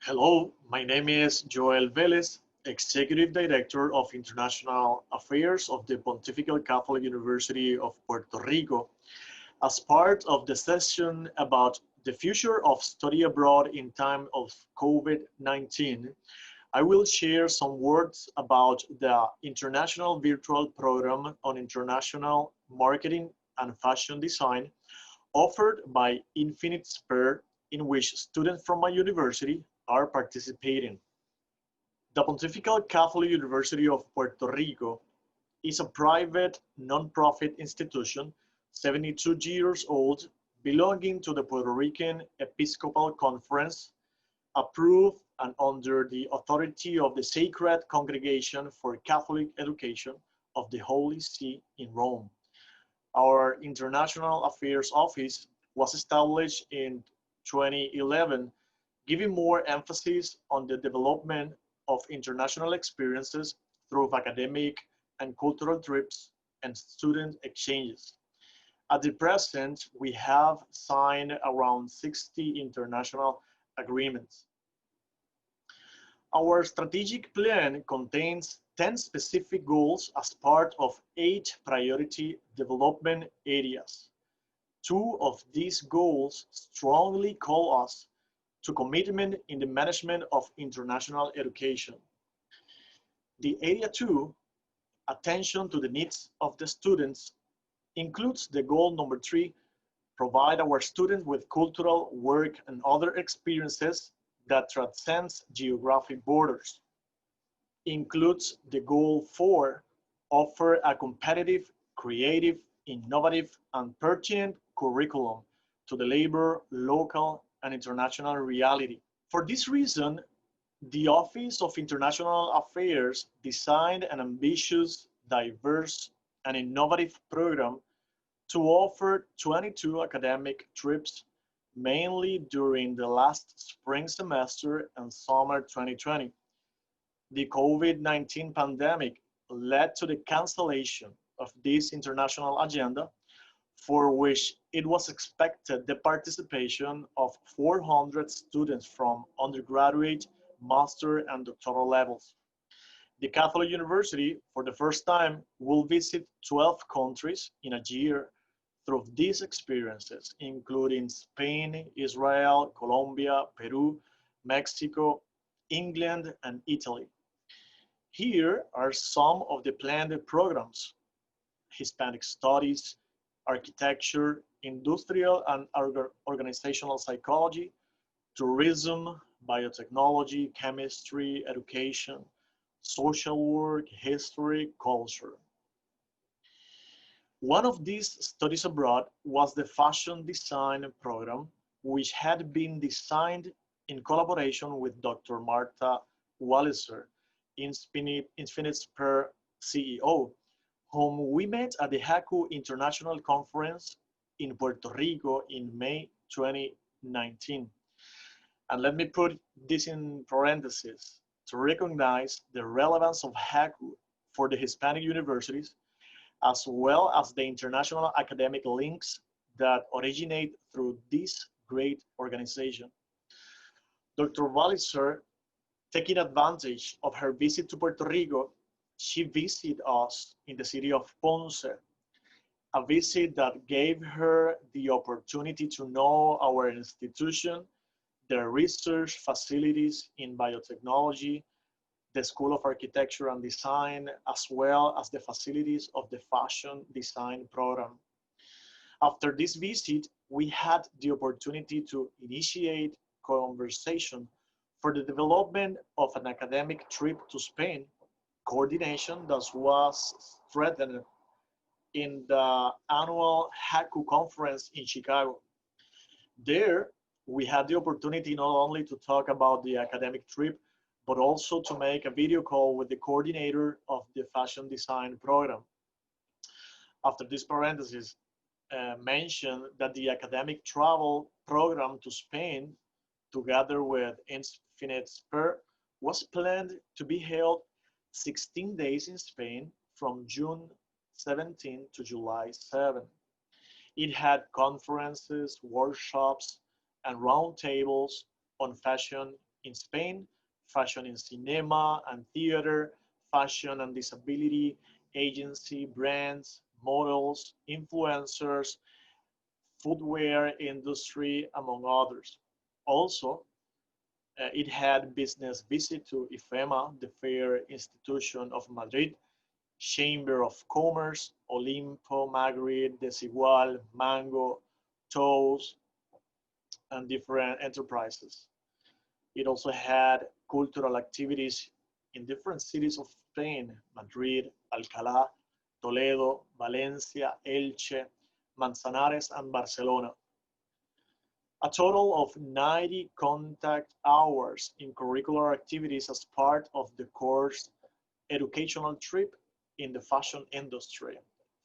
Hello, my name is Joel Velez, Executive Director of International Affairs of the Pontifical Catholic University of Puerto Rico. As part of the session about the future of study abroad in time of COVID-19, I will share some words about the International Virtual Program on International Marketing and Fashion Design offered by Infinite Spur, in which students from my university are participating. The Pontifical Catholic University of Puerto Rico is a private, non-profit institution, 72 years old, belonging to the Puerto Rican Episcopal Conference, approved and under the authority of the Sacred Congregation for Catholic Education of the Holy See in Rome. Our International Affairs Office was established in 2011, giving more emphasis on the development of international experiences through academic and cultural trips and student exchanges. At the present, we have signed around 60 international agreements. Our strategic plan contains 10 specific goals as part of 8 priority development areas. 2 of these goals strongly call us to commitment in the management of international education. The Area 2, attention to the needs of the students, includes the goal number 3, provide our students with cultural, work, and other experiences that transcends geographic borders. Includes the goal 4, offer a competitive, creative, innovative, and pertinent curriculum to the labor, local, and international reality. For this reason, the Office of International Affairs designed an ambitious, diverse, and innovative program to offer 22 academic trips, mainly during the last spring semester and summer 2020. The COVID-19 pandemic led to the cancellation of this international agenda, for which it was expected the participation of 400 students from undergraduate, master, and doctoral levels. The Catholic University, for the first time, will visit 12 countries in a year through these experiences, including Spain, Israel, Colombia, Peru, Mexico, England, and Italy. Here are some of the planned programs: Hispanic Studies, Architecture, Industrial and Organizational Psychology, Tourism, Biotechnology, Chemistry, Education, Social Work, History, Culture. One of these studies abroad was the Fashion Design program, which had been designed in collaboration with Dr. Marta Walliser, Infinite Spur CEO, whom we met at the HACU International Conference in Puerto Rico in May 2019. And let me put this in parentheses to recognize the relevance of HACU for the Hispanic universities, as well as the international academic links that originate through this great organization. Dr. Walliser, taking advantage of her visit to Puerto Rico, she visited us in the city of Ponce, a visit that gave her the opportunity to know our institution, the research facilities in biotechnology, the School of Architecture and Design, as well as the facilities of the Fashion Design program. After this visit, we had the opportunity to initiate conversation for the development of an academic trip to Spain, coordination that was strengthened in the Annual HACU Conference in Chicago. There, we had the opportunity not only to talk about the academic trip, but also to make a video call with the coordinator of the fashion design program. After this parenthesis, mentioned that the academic travel program to Spain, together with Infinite Spur, was planned to be held 16 days in Spain from June 17 to July 7. It had conferences, workshops, and roundtables on fashion in Spain, fashion in cinema and theater, fashion and disability, agency, brands, models, influencers, footwear industry, among others. Also, it had business visit to IFEMA, the Fair Institution of Madrid, Chamber of Commerce, Olimpo, Magritte, Desigual, Mango, Toast, and different enterprises. It also had cultural activities in different cities of Spain: Madrid, Alcalá, Toledo, Valencia, Elche, Manzanares, and Barcelona. A total of 90 contact hours in curricular activities as part of the course educational trip in the fashion industry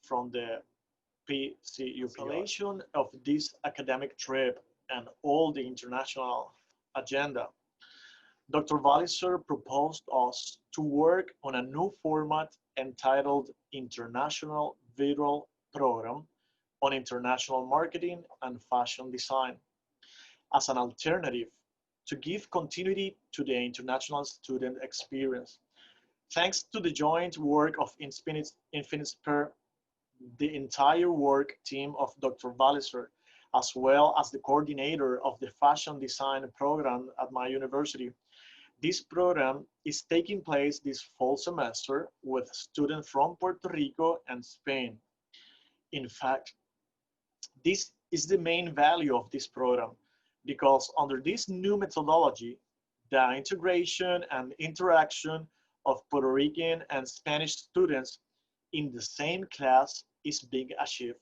from the PCUPR. Cancellation of this academic trip and all the international agenda, Dr. Walliser proposed us to work on a new format entitled International Virtual Program on International Marketing and Fashion Design as an alternative to give continuity to the international student experience. Thanks to the joint work of Infinite Spur, the entire work team of Dr. Walliser, as well as the coordinator of the fashion design program at my university. This program is taking place this fall semester with students from Puerto Rico and Spain. In fact, this is the main value of this program because under this new methodology, the integration and interaction of Puerto Rican and Spanish students in the same class is being achieved.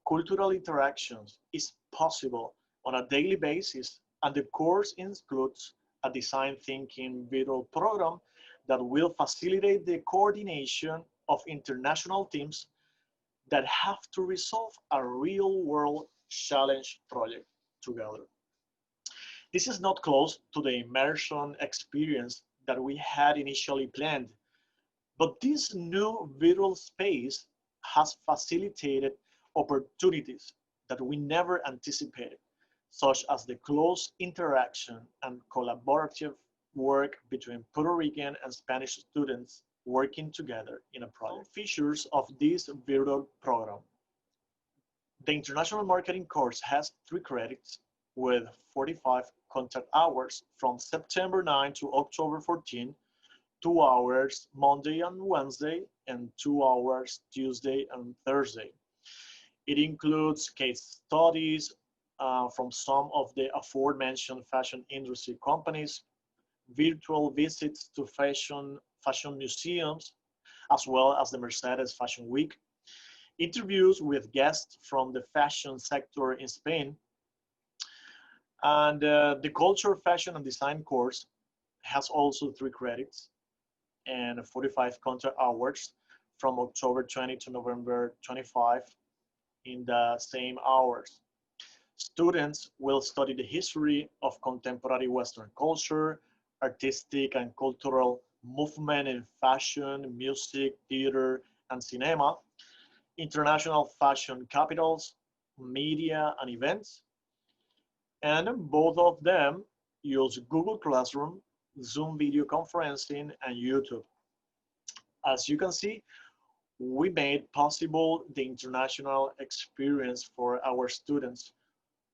Cultural interactions is possible on a daily basis, and the course includes a design thinking virtual program that will facilitate the coordination of international teams that have to resolve a real world challenge project together. This is not close to the immersion experience that we had initially planned, but this new virtual space has facilitated opportunities that we never anticipated, such as the close interaction and collaborative work between Puerto Rican and Spanish students working together in a project. Features of this virtual program. The International Marketing course has 3 credits with 45 contact hours from September 9 to October 14, 2 hours Monday and Wednesday, and 2 hours Tuesday and Thursday. It includes case studies from some of the aforementioned fashion industry companies, virtual visits to fashion museums, as well as the Mercedes Fashion Week, interviews with guests from the fashion sector in Spain, and the Culture, Fashion, and Design course has also 3 credits and 45 contact hours from October 20 to November 25 in the same hours. Students will study the history of contemporary Western culture, artistic and cultural movement in fashion, music, theater, and cinema, international fashion capitals, media, and events. And both of them use Google Classroom, Zoom video conferencing, and YouTube. As you can see, we made possible the international experience for our students.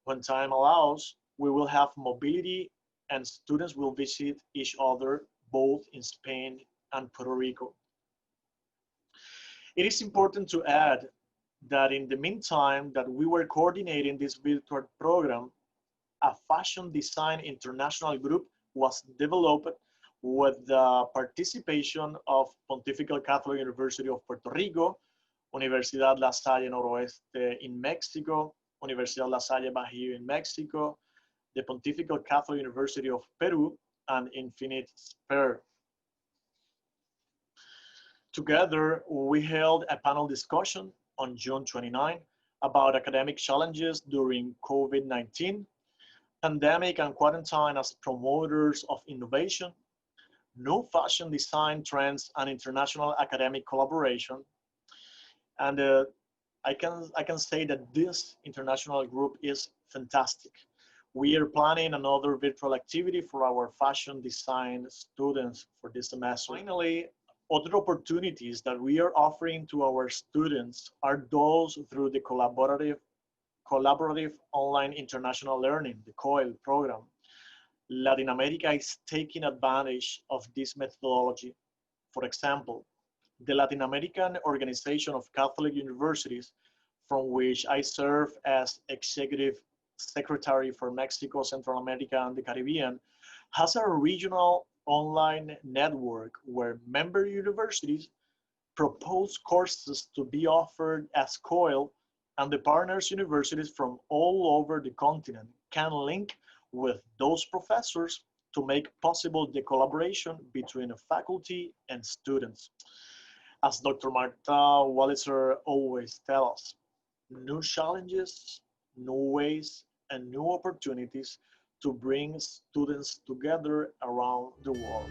When time allows, we will have mobility and students will visit each other both in Spain and Puerto Rico. It is important to add that in the meantime that we were coordinating this virtual program, a fashion design international group was developed with the participation of Pontifical Catholic University of Puerto Rico, Universidad La Salle Noroeste in Mexico, Universidad La Salle Bajío in Mexico, the Pontifical Catholic University of Peru, and Infinite Spur. Together, we held a panel discussion on June 29 about academic challenges during COVID-19, pandemic and quarantine as promoters of innovation, new fashion design trends and international academic collaboration. And I can say that this international group is fantastic. We are planning another virtual activity for our fashion design students for this semester. Finally, other opportunities that we are offering to our students are those through the collaborative online international learning, the COIL program. Latin America is taking advantage of this methodology. For example, the Latin American Organization of Catholic Universities, from which I serve as Executive Secretary for Mexico, Central America, and the Caribbean, has a regional online network where member universities propose courses to be offered as COIL, and the partners universities from all over the continent can link with those professors to make possible the collaboration between faculty and students. As Dr. Marta Walliser always tells us, new challenges, new ways, and new opportunities to bring students together around the world.